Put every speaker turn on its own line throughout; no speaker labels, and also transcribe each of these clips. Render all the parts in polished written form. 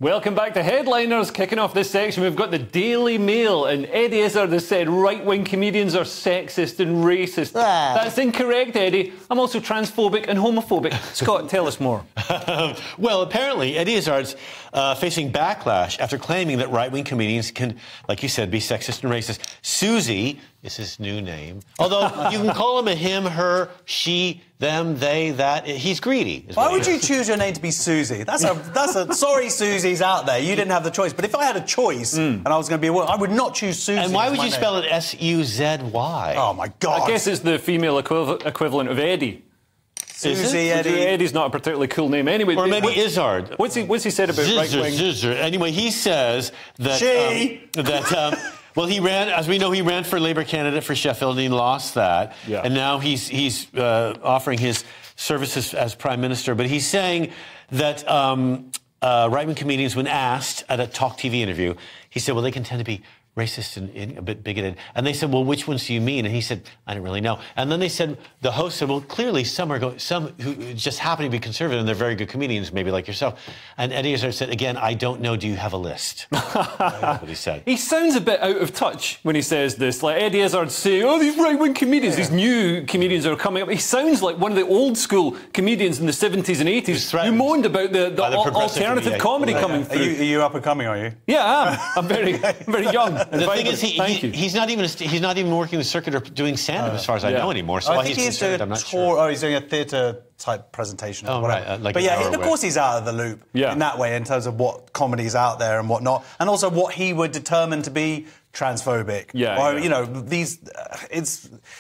Welcome back to Headliners. Kicking off this section, we've got the Daily Mail, and Eddie Izzard has said right-wing comedians are sexist and racist. That's incorrect, Eddie. I'm also transphobic and homophobic. Scott, tell us more.
Well, apparently, Eddie Izzard's facing backlash after claiming that right-wing comedians can, like you said, be sexist and racist. Susie is his new name. Although you can call him a him, her, she, them, they, that. He's greedy.
Why would you choose your name to be Susie? That's a sorry, Susie's out there. You didn't have the choice. But if I had a choice and I was going to be a woman, I would not choose Susie.
And why would you spell it S-U-Z-Y?
Oh, my God.
I guess it's the female equivalent of Eddie.
Susie, Eddie.
Eddie's not a particularly cool name anyway.
Or maybe Izzard.
What's he said about right-wing?
Anyway, he says that... Well, he ran, as we know, he ran for Labour candidate for Sheffield, and he lost that. Yeah. And now he's offering his services as Prime Minister. But he's saying that right-wing comedians, when asked at a Talk TV interview, he said, well, they can tend to be racist and a bit bigoted. And they said, well, which ones do you mean? And he said, I don't really know. And then they said, the host said, well, clearly some who just happen to be conservative and they're very good comedians, maybe like yourself. And Eddie Izzard said, again, I don't know, do you have a list? That's what he said.
He sounds a bit out of touch when he says this. Like Eddie Izzard saying, oh, these right-wing comedians, these new comedians are coming up. He sounds like one of the old-school comedians in the 70s and 80s who moaned about the alternative comedy coming through.
Are you up and coming, are you?
Yeah, I am. I'm very young.
The thing is, he's not even working the circuit or doing stand-up as far as I know anymore. So
I think he's doing a tour. Oh, he's doing a theatre-type presentation.
Oh, right.
But yeah, of course he's out of the loop in that way in terms of what comedy's out there and what not, and also what he would determine to be transphobic. You know, these.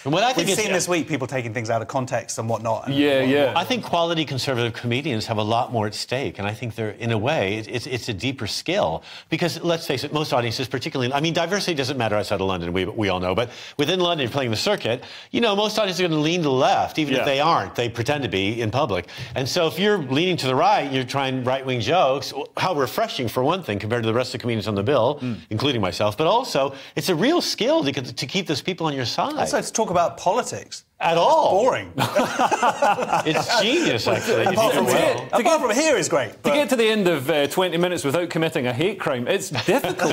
We've seen this week people taking things out of context and whatnot.
I think quality conservative comedians have a lot more at stake, and I think they're, in a way, it's a deeper skill because let's face it, most audiences, particularly, I mean, diversity doesn't matter outside of London. We all know, but within London, you're playing the circuit. You know, most audiences are going to lean to the left, even if they aren't. They pretend to be in public, and so if you're leaning to the right, you're trying right-wing jokes. How refreshing, for one thing, compared to the rest of the comedians on the bill, including myself, but also. It's a real skill to keep those people on your side.
Also, to talk about politics.
At all.
It's boring.
It's genius, actually.
Apart from here is great.
To get to the end of 20 minutes without committing a hate crime, it's difficult.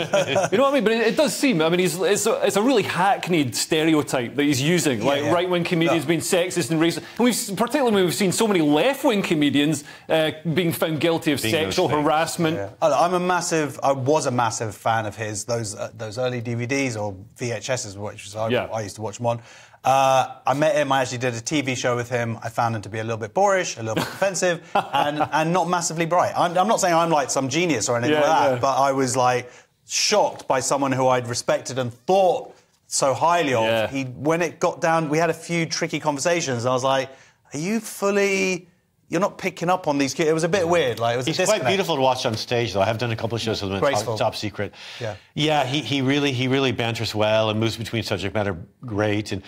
You know what I mean? But it does seem, I mean, it's a really hackneyed stereotype that he's using, like right-wing comedians being sexist and racist. And particularly when we've seen so many left-wing comedians being found guilty of sexual harassment.
I was a massive fan of his, those early DVDs or VHSs, which I used to watch them on. I met him, I actually did a TV show with him. I found him to be a little bit boorish, a little bit offensive, and not massively bright. I'm not saying I'm like some genius or anything like that, but I was like shocked by someone who I'd respected and thought so highly of. When it got down, we had a few tricky conversations, and I was like, are you fully... You're not picking up on these kids. It was a bit weird. Like, it was
He's quite beautiful to watch on stage, though. I have done a couple of shows with him. Top secret. Yeah. He really banters well and moves between subject matter great, and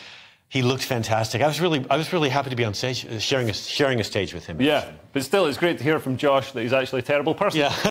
he looked fantastic. I was really happy to be on stage, sharing a stage with him.
Yeah, but still, it's great to hear from Josh that he's actually a terrible person.
Yeah.